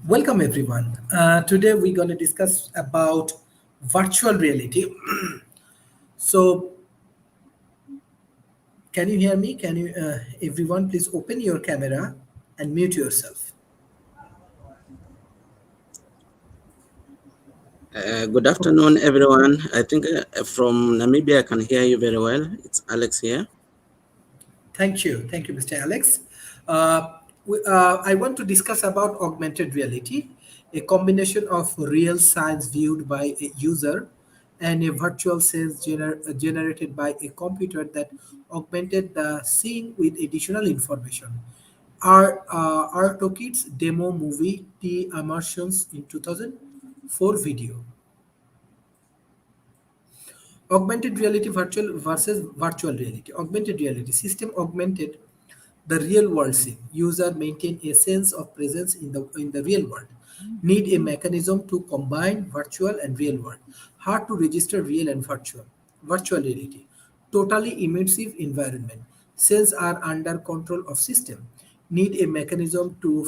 Welcome everyone. Today we're going to discuss about virtual reality. So, can you hear me? Can you, everyone, please open your camera and mute yourself. Good afternoon, everyone. I think from Namibia, I can hear you very well. It's Alex here. Thank you, Mr. Alex. I want to discuss about augmented reality, a combination of real science viewed by a user and a virtual sense generated by a computer that augmented the scene with additional information. Our Tokit's demo movie T Immersions in 2004 video. Augmented reality virtual versus virtual reality. Augmented reality system augmented the real world scene. User maintain a sense of presence in the real world. Need a mechanism to combine virtual and real world. Hard to register real and virtual. Virtual reality. Totally immersive environment. Sense are under control of system. Need a mechanism to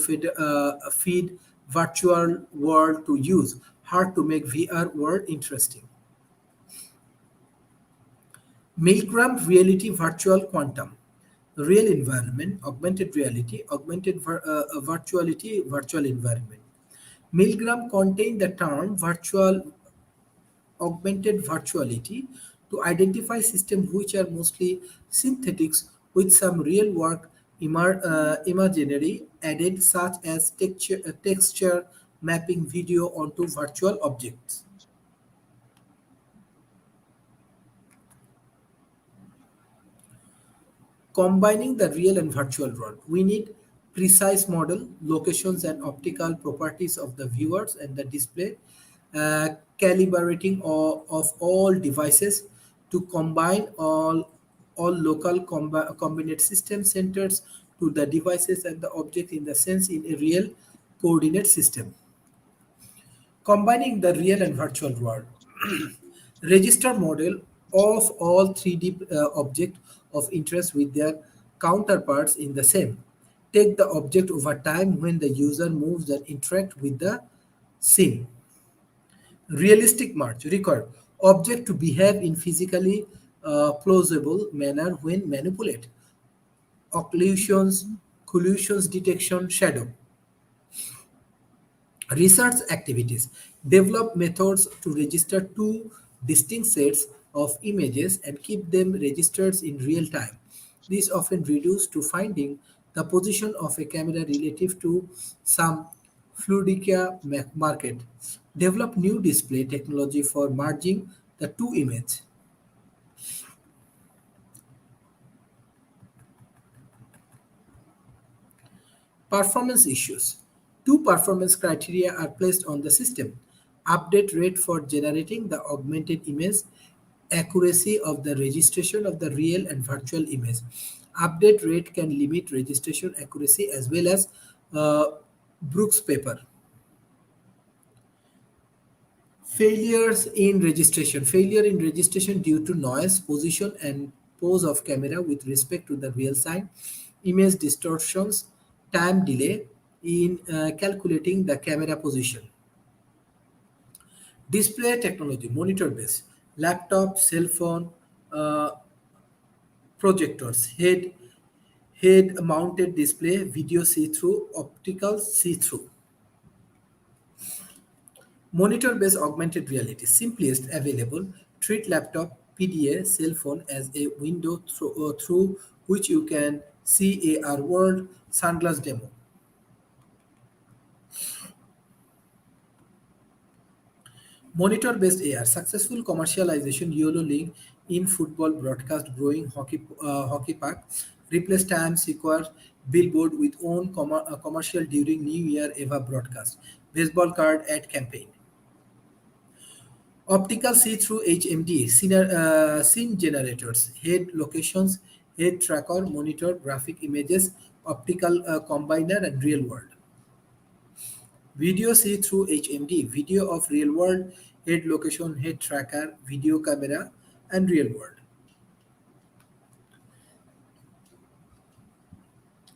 feed virtual world to use. Hard to make VR world interesting. Milgram reality virtual quantum. Real environment, augmented reality, virtuality, virtual environment. Milgram contained the term virtual augmented virtuality to identify systems which are mostly synthetics with some real work imaginary added such as texture mapping video onto virtual objects. Combining the real and virtual world, we need precise model, locations, and optical properties of the viewers and the display, calibrating of all devices to combine all local combinate system centers to the devices and the object in the sense in a real coordinate system. Combining the real and virtual world. Register model of all 3D object of interest with their counterparts in the same. Take the object over time when the user moves and interact with the scene. Realistic merge record object to behave in physically plausible manner when manipulate. Occlusions, collisions detection, shadow. Research activities develop methods to register two distinct sets of images and keep them registered in real time. This often reduces to finding the position of a camera relative to some fluidica market. Develop new display technology for merging the two images. Performance issues. Two performance criteria are placed on the system. Update rate for generating the augmented image, accuracy of the registration of the real and virtual image. Update rate can limit registration accuracy as well as uh, Brooks paper. Failures in registration. Failure in registration due to noise, position, and pose of camera with respect to the real sign. Image distortions, time delay in calculating the camera position. Display technology, monitor based, laptop, cell phone, uh, projectors, head mounted display, video see through, optical see through. Monitor based augmented reality, simplest available. Treat laptop, PDA, cell phone as a window through which you can see AR world. Sunglass demo. Monitor based AR, successful commercialization, YOLO link in football broadcast, growing hockey park, replace time sequence, billboard with own commercial during New Year Eva broadcast, baseball card ad campaign. Optical see-through HMD, scene generators, head locations, head tracker, monitor, graphic images, optical combiner, and real world. Video see-through HMD, video of real world, head location, head tracker, video camera, and real world.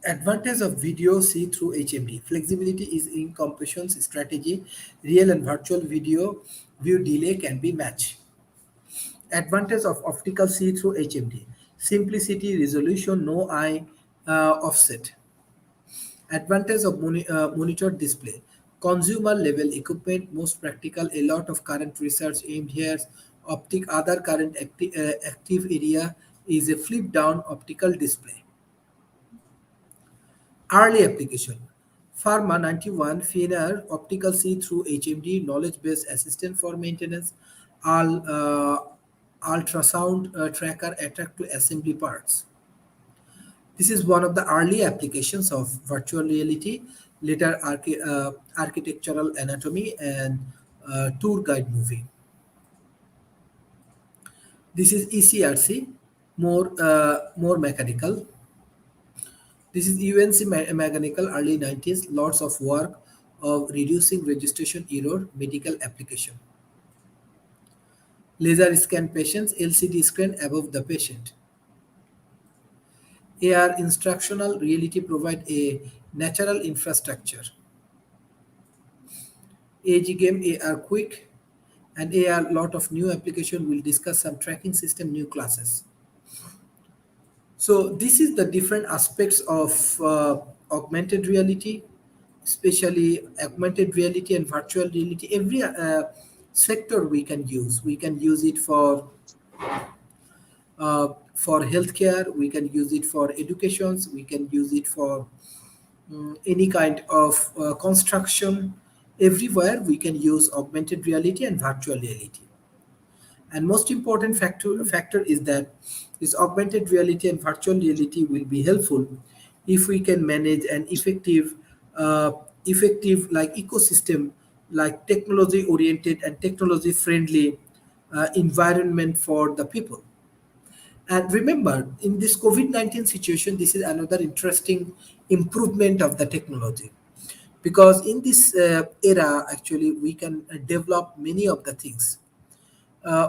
Advantage of video see-through HMD. Flexibility is in compression strategy. Real and virtual video view delay can be matched. Advantage of optical see-through HMD. Simplicity, resolution, no eye offset. Advantage of monitor display. Consumer level equipment, most practical. A lot of current research aimed here. Other current active area is a flip down optical display. Early application. Pharma 91 Finer optical see-through HMD knowledge-based assistant for maintenance. All ultrasound tracker attract to assembly parts. This is one of the early applications of virtual reality, later architectural anatomy and tour guide movie. This is ECRC, more mechanical. This is UNC mechanical early 90s, lots of work of reducing registration error, medical application. Laser scan patients, LCD screen above the patient. AR instructional reality provide a natural infrastructure. AG game AR quick and AR lot of new application. Will discuss some tracking system new classes. So this is the different aspects of augmented reality, especially augmented reality and virtual reality. Every sector we can use. We can use it for healthcare. We can use it for educations. We can use it for any kind of construction. Everywhere we can use augmented reality and virtual reality. And most important factor is that this augmented reality and virtual reality will be helpful if we can manage an effective like ecosystem, like technology oriented and technology friendly environment for the people. And remember, in this COVID-19 situation, this is another interesting improvement of the technology, because in this era actually we can develop many of the things.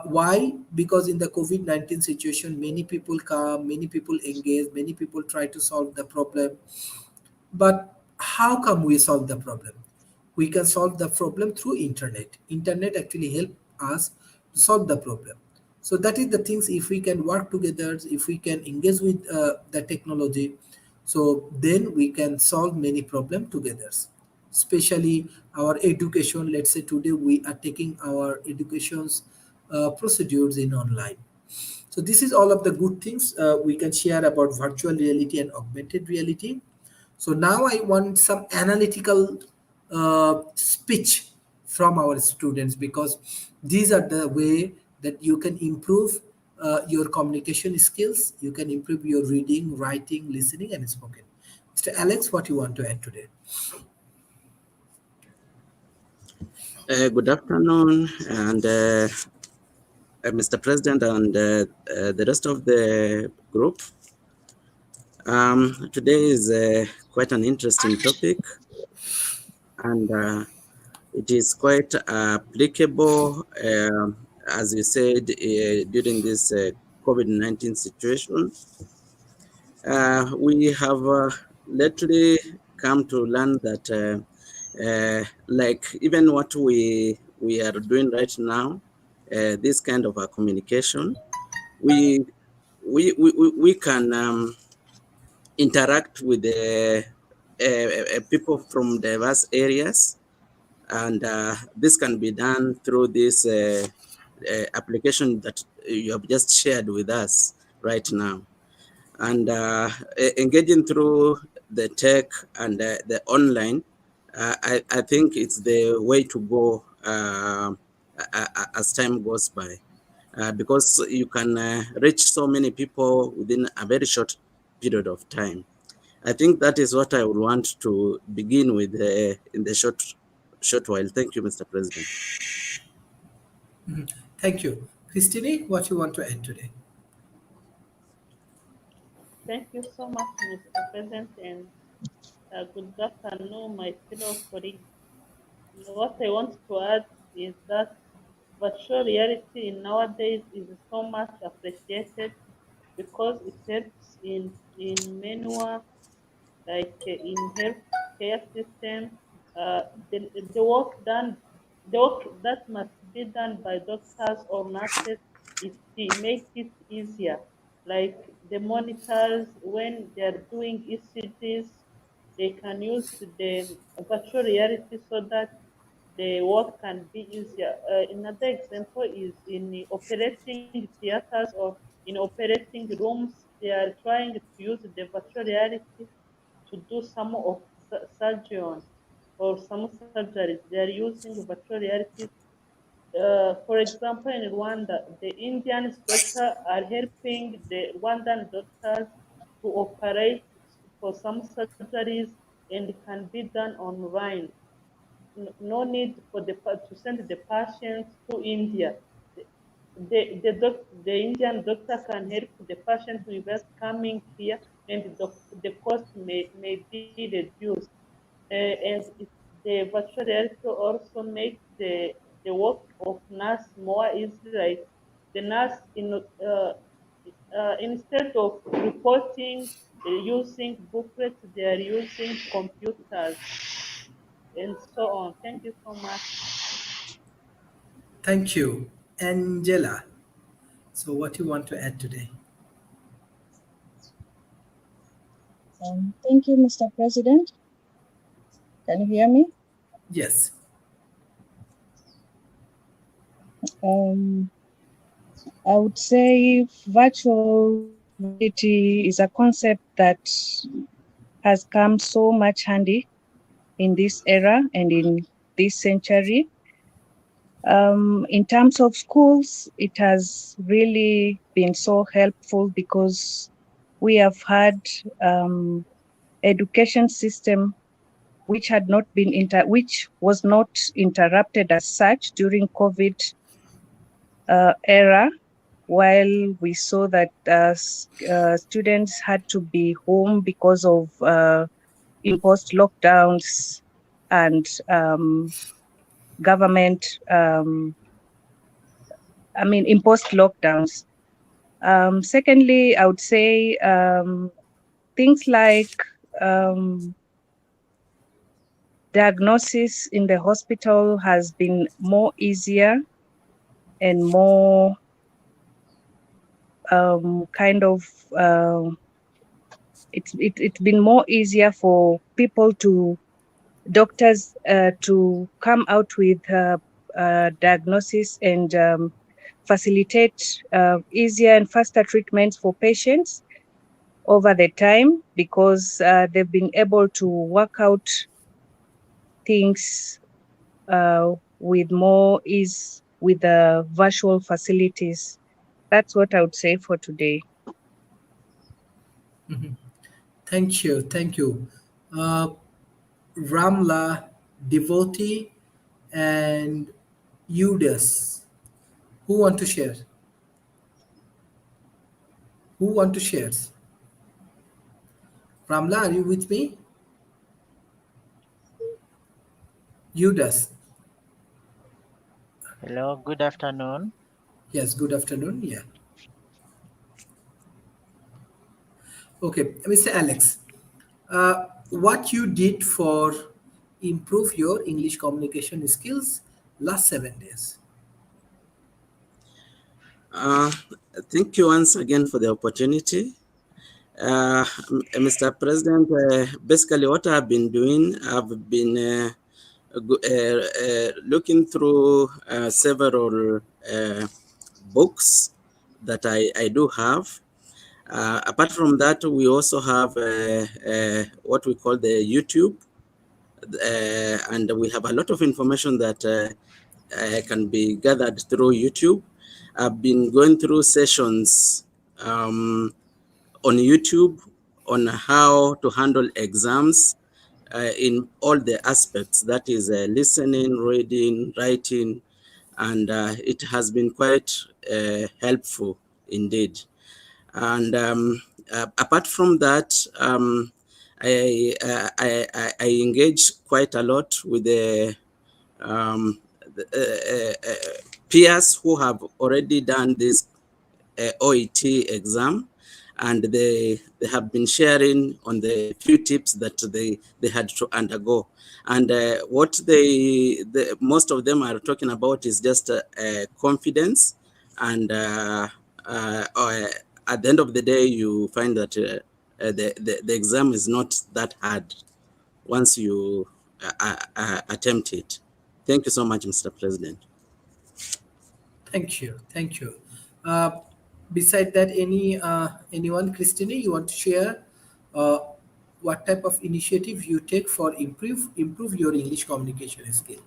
Why? Because in the COVID-19 situation, many people come, many people engage, many people try to solve the problem. But how come we solve the problem? We can solve the problem through internet. Internet actually help us to solve the problem. So that is the things. If we can work together, if we can engage with the technology, so then we can solve many problems together. Especially our education. Let's say today we are taking our education's procedures in online. So this is all of the good things we can share about virtual reality and augmented reality. So now I want some analytical speech from our students, because these are the way that you can improve your communication skills. You can improve your reading, writing, listening, and spoken. Mr. Alex, what you want to add today? Good afternoon, and Mr. President, and the rest of the group. Today is quite an interesting topic, and it is quite applicable, as you said, during this COVID-19 situation. We have lately come to learn that, like even what we are doing right now, this kind of a communication, we we can interact with the people from diverse areas, and this can be done through this application that you have just shared with us right now. And engaging through the tech and the online, I think it's the way to go as time goes by, because you can reach so many people within a very short period of time. I think that is what I would want to begin with in the short while. Thank you, Mr. President. Thank you. Christine, what you want to add today? Thank you so much, Mr. President, and good afternoon, my fellow colleagues. What I want to add is that virtual reality in nowadays is so much appreciated because it helps in manual like in healthcare system, the work done, the work that must be done by doctors or nurses is to make it easier. Like the monitors, when they are doing ECGs, they can use the virtual reality so that the work can be easier. Another example is in the operating theaters or in operating rooms, they are trying to use the virtual reality to do some of surgeon or some surgeries. They are using virtual reality. For example, in Rwanda, the Indian doctors are helping the Rwandan doctors to operate for some surgeries and can be done online. No need for to send the patient to India. The Indian doctor can help the patient without coming here, and the cost may be reduced. And the virtual reality also makes the work of nurse more easy. Like the nurse, instead of reporting using booklets, they are using computers and so on. Thank you so much. Thank you, Angela. So, what you want to add today? Thank you, Mr. President. Can you hear me? Yes. Um, I would say virtual reality is a concept that has come so much handy in this era and in this century. In terms of schools, it has really been so helpful because we have had education system which had not been which was not interrupted as such during COVID era, while we saw that students had to be home because of imposed lockdowns and government, imposed lockdowns. Secondly, I would say things like um, diagnosis in the hospital has been more easier and more kind of it's been more easier for people to doctors to come out with diagnosis and facilitate easier and faster treatments for patients over the time because they've been able to work out things with more ease with the virtual facilities. That's what I would say for today. Thank you. Thank you. Uh, Ramla, Devotee, and Eudes. Who want to share? Who want to share? Ramla, are you with me? Eudes. Hello, good afternoon. Yes, good afternoon. Yeah. Okay, Mr. Alex, what you did for improve your English communication skills last 7 days? Uh, Thank you once again for the opportunity. Mr. President, basically what I've been doing, I've been looking through several books that I do have. Apart from that, we also have what we call the YouTube, and we have a lot of information that can be gathered through YouTube. I've been going through sessions on YouTube on how to handle exams in all the aspects, that is listening, reading, writing, and it has been quite helpful indeed. And apart from that, I engage quite a lot with um, the peers who have already done this OET exam, and they have been sharing on the few tips that they had to undergo. And what most of them are talking about is just confidence, and at the end of the day, you find that the exam is not that hard once you attempt it. Thank you so much, Mr. President. Thank you. Thank you. Uh, Beside that, anyone, Christine, you want to share uh, what type of initiative you take for improve your English communication skill?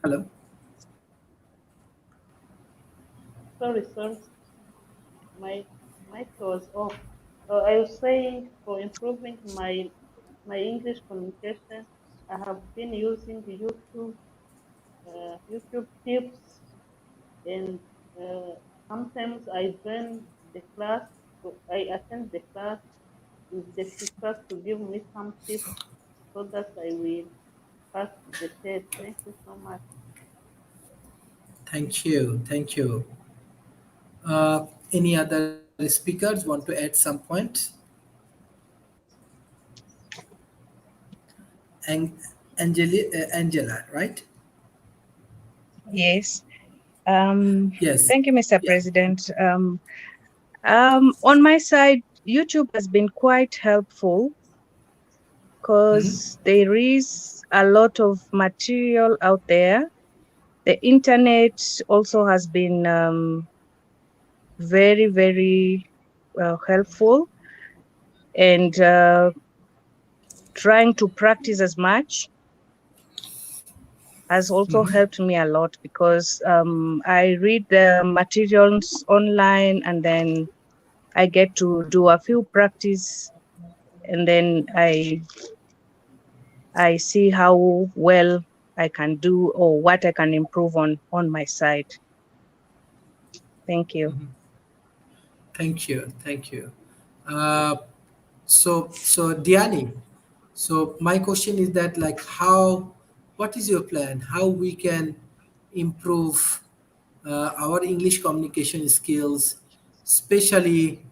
Hello. Sorry, my mic was off. I was saying for improving my English communication, I have been using the YouTube tips, and uh, sometimes I join the class. I attend the class with the teachers to give me some tips so that I will pass the test. Thank you so much. Thank you. Thank you. Any other speakers want to add some point? Ang- Angela, right? Yes. Yes. Thank you, Mr. Yeah. President. On my side, YouTube has been quite helpful Mhm. because there is a lot of material out there. The internet also has been very, very helpful, and trying to practice as much has also Mhm. helped me a lot because I read the materials online, and then I get to do a few practice, and then I see how well I can do or what I can improve on my side. Thank you. Thank you. Thank you. Uh, so Diani, so my question is that like what is your plan? How we can improve our English communication skills, especially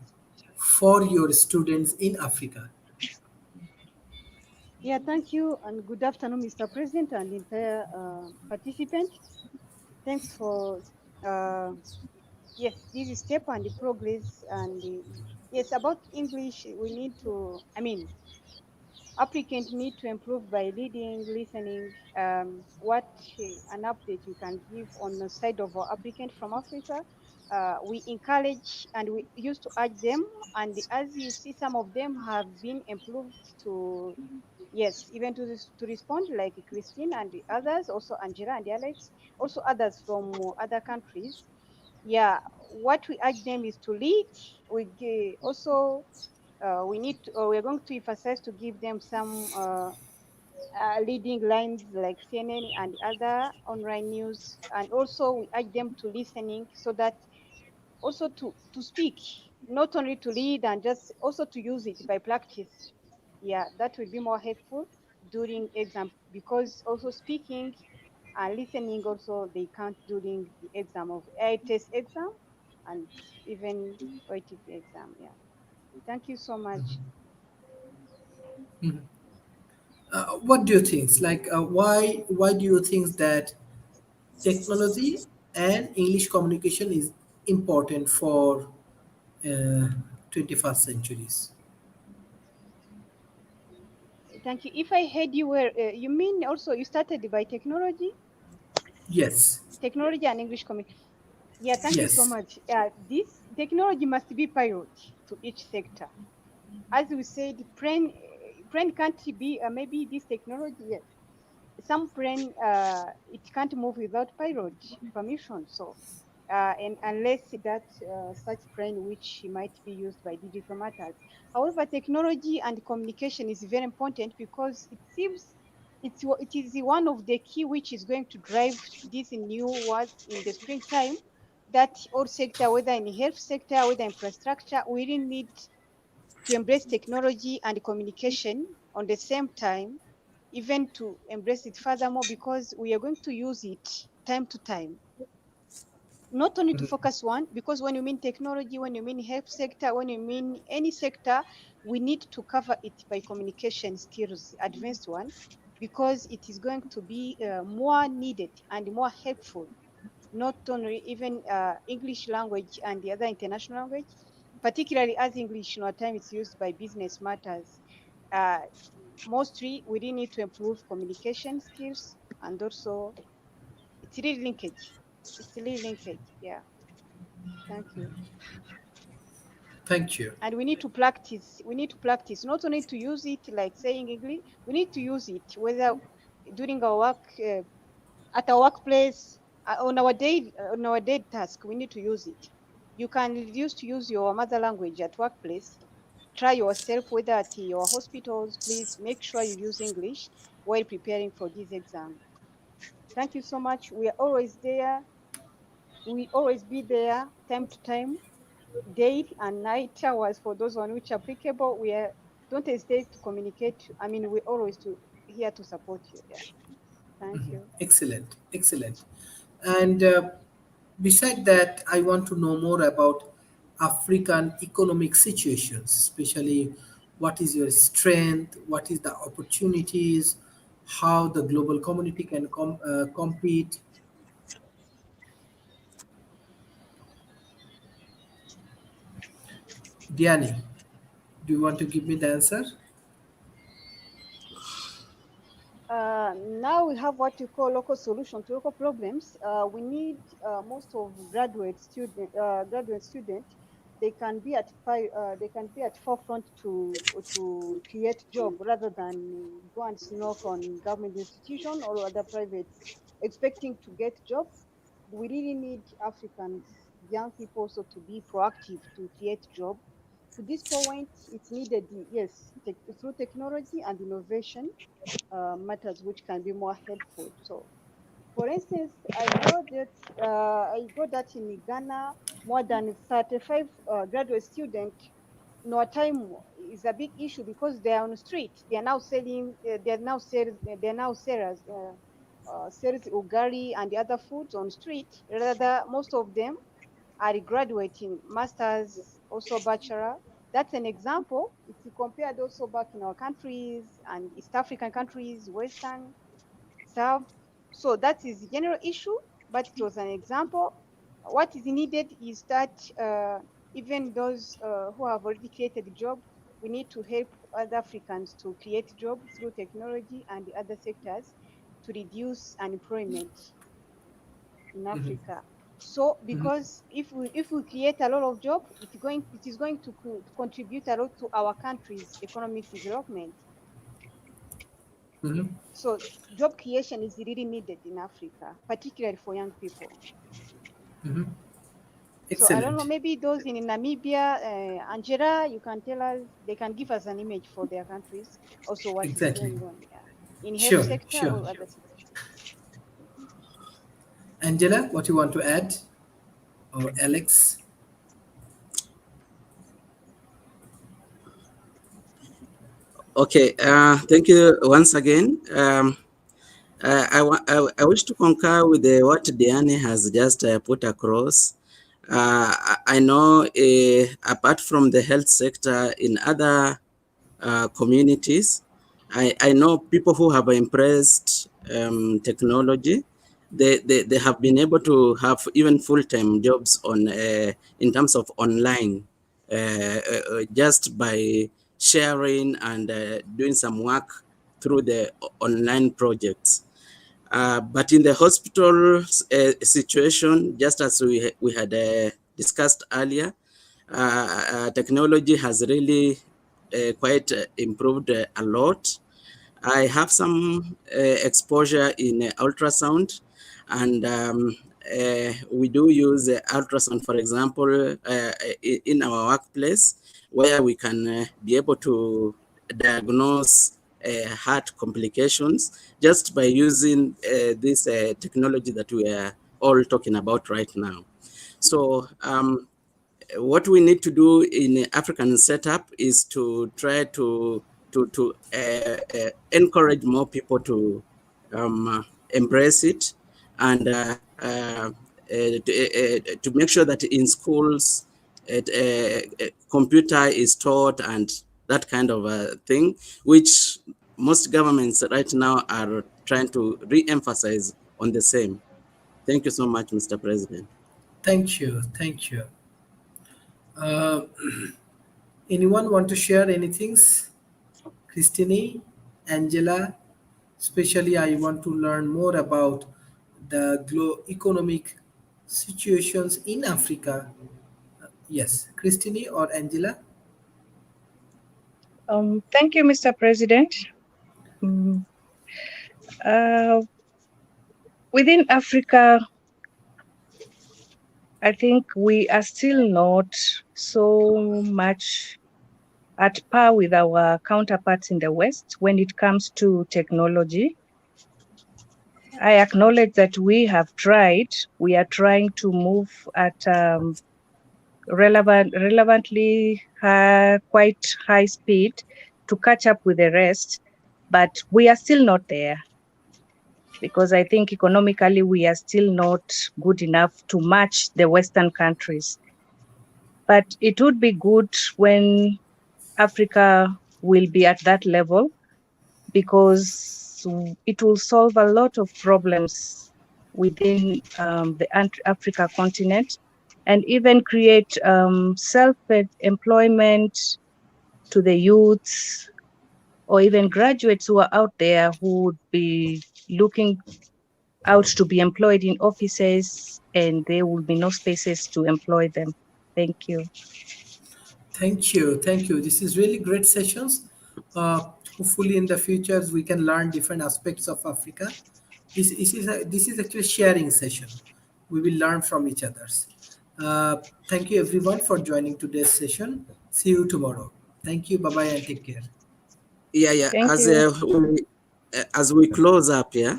for your students in Africa? Yeah, thank you, and good afternoon, Mr. President and entire participant. Thanks for uh, yes, this step and the progress and yes, about English, we need to. I mean, applicant need to improve by reading, listening. What an update you can give on the side of our applicant from Africa. We encourage and we used to urge them, and as you see, some of them have been improved to yes, even to respond like Christine and the others, also Angela and Alex, also others from other countries. Yeah, what we urge them is to lead. Also we need to, we're going to emphasize to give them some leading lines like CNN and other online news, and also we urge them to listening so that also to speak, not only to read and just also to use it by practice. Yeah, that will be more helpful during exam because also speaking and listening also they count during the exam of a test exam and even WTEF exam. Yeah, thank you so much. Mhm. What do you think? Like, why do you think that technology and English communication is important for 21st centuries? Thank you. If I heard you were, you mean also you started by Yes. technology and English communication. Yeah, thank you so Yes. much. This technology must be pilot to each sector. As we said, brain can't be maybe this technology. Yes, some brain it can't move without pilot permission. So, and unless that such brain which might be used by digital matters. However, technology and communication is very important because it seems it is one of the key which is going to drive this new world in the springtime. That all sector, whether in health sector, whether infrastructure, we really need to embrace technology and communication on the same time even to embrace it furthermore, because we are going to use it time to time. Not only to focus one, because when you mean technology, when you mean health sector, when you mean any sector, we need to cover it by communication skills, advanced one, because it is going to be more needed and more helpful, not only even English language and the other international language, particularly as English in our time it's used by business matters. Mostly we really need to improve communication skills, and also it's really linkage. It's really linkage, yeah. Thank you. Thank you. And we need to practice. We need to practice not only to use it like saying English. We need to use it whether during our work, at our workplace, on our day task. We need to use it. You can reduce to use your mother language at workplace. Try yourself whether at your hospitals. Please make sure you use English while preparing for this exam. Thank you so much. We are always there. We always be there time to time, day and night hours for those on which applicable. We are, don't hesitate to communicate. I mean, we're always here to support you. Yeah. Thank you. Excellent, excellent. And beside that, I want to know more about African economic situations, especially what is your strength, what is the opportunities, how the global community can compete. Diani, do you want to give me the answer? Now we have what you call local solution to local problems. We need most of graduate student. They can be at they can be at forefront to create job rather than go and knock on government institution or other private expecting to get job. We really need Africans, young people, also to be proactive to create job. To this point, it's needed, yes, through technology and innovation matters which can be more helpful. So, for instance, I got that in Ghana, more than 35 graduate students. No time is a big issue because they are on the street. They are now selling. They are now sellers. They are now sellers. Sells ugali and the other foods on street. Rather, most of them are graduating masters, also bachelor. That's an example. If you compare also back in our countries and East African countries, Western, South. So that is the general issue, but it was an example. What is needed is that even those who have already created a job, we need to help other Africans to create job through technology and the other sectors to reduce unemployment in Africa. So because if we create a lot of job, it is going to contribute a lot to our country's economic development. Mhm. So job creation is really needed in Africa, particularly for young people. So I don't know, Excellent. maybe those in Namibia, Angela, you can tell us, they can give us an image for their countries, also what is Exactly. going on, yeah, in health Sure, sector sure. or other sector. Angela, what you want to add? Or Alex? Okay, thank you once again. I wish to concur with what Diane has just put across. I know apart from the health sector in other communities, I know people who have embraced technology. They have been able to have even full-time jobs on in terms of online just by sharing and doing some work through the online projects. But in the hospital situation, just as we had discussed earlier, technology has really quite improved a lot. I have some exposure in ultrasound, and we do use ultrasound, for example, in our workplace, where we can be able to diagnose heart complications just by using this technology that we are all talking about right now. So what we need to do in the African setup is to try to encourage more people to embrace it, and to make sure that in schools computer is taught and that kind of thing, which most governments right now are trying to re-emphasize on the same. Thank you so much, Mr. President. Thank you. Thank you. Uh, Anyone want to share anything? Christine, Angela, especially I want to learn more about the economic situations in Africa. Yes, Christine or Angela? Thank you, Mr. President. Mm, uh, Within Africa, I think we are still not so much at par with our counterparts in the West when it comes to technology. I acknowledge that we have tried. We are trying to move at relevantly quite high speed to catch up with the rest, but we are still not there, because I think economically we are still not good enough to match the Western countries. But it would be good when Africa will be at that level, because it will solve a lot of problems within the Africa continent, and even create self-employment to the youths, or even graduates who are out there who would be looking out to be employed in offices, and there will be no spaces to employ them. Thank you. Thank you. Thank you. This is really great sessions. Hopefully, in the future, we can learn different aspects of Africa. This is actually sharing session. We will learn from each others. Thank you everyone for joining today's session. See you tomorrow. Thank you. Bye bye and take care. Yeah, yeah. Thank you. As we close up, yeah.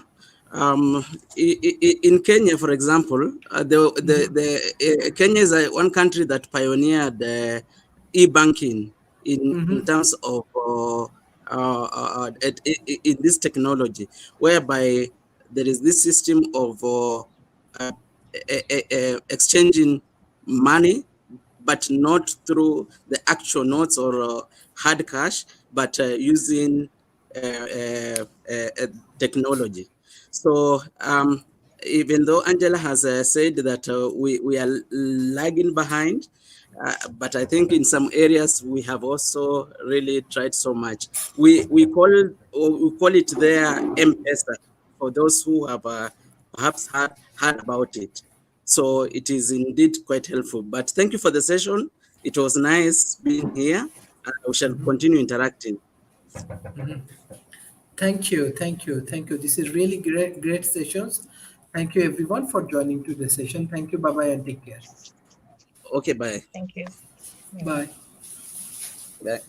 In Kenya, for example, Kenya is one country that pioneered e-banking in terms of in this technology, whereby there is this system of exchanging money, but not through the actual notes or hard cash, but using technology. So even though Angela has said that we are lagging behind, but I think in some areas we have also really tried so much. We call it there M-Pesa for those who have perhaps heard about it. So it is indeed quite helpful. But thank you for the session. It was nice being here. We shall continue interacting. Thank you. Thank you. Thank you. This is really great sessions. Thank you everyone for joining to the session. Thank you. Bye bye and take care. Okay, bye. Thank you. Yeah. Bye. Bye.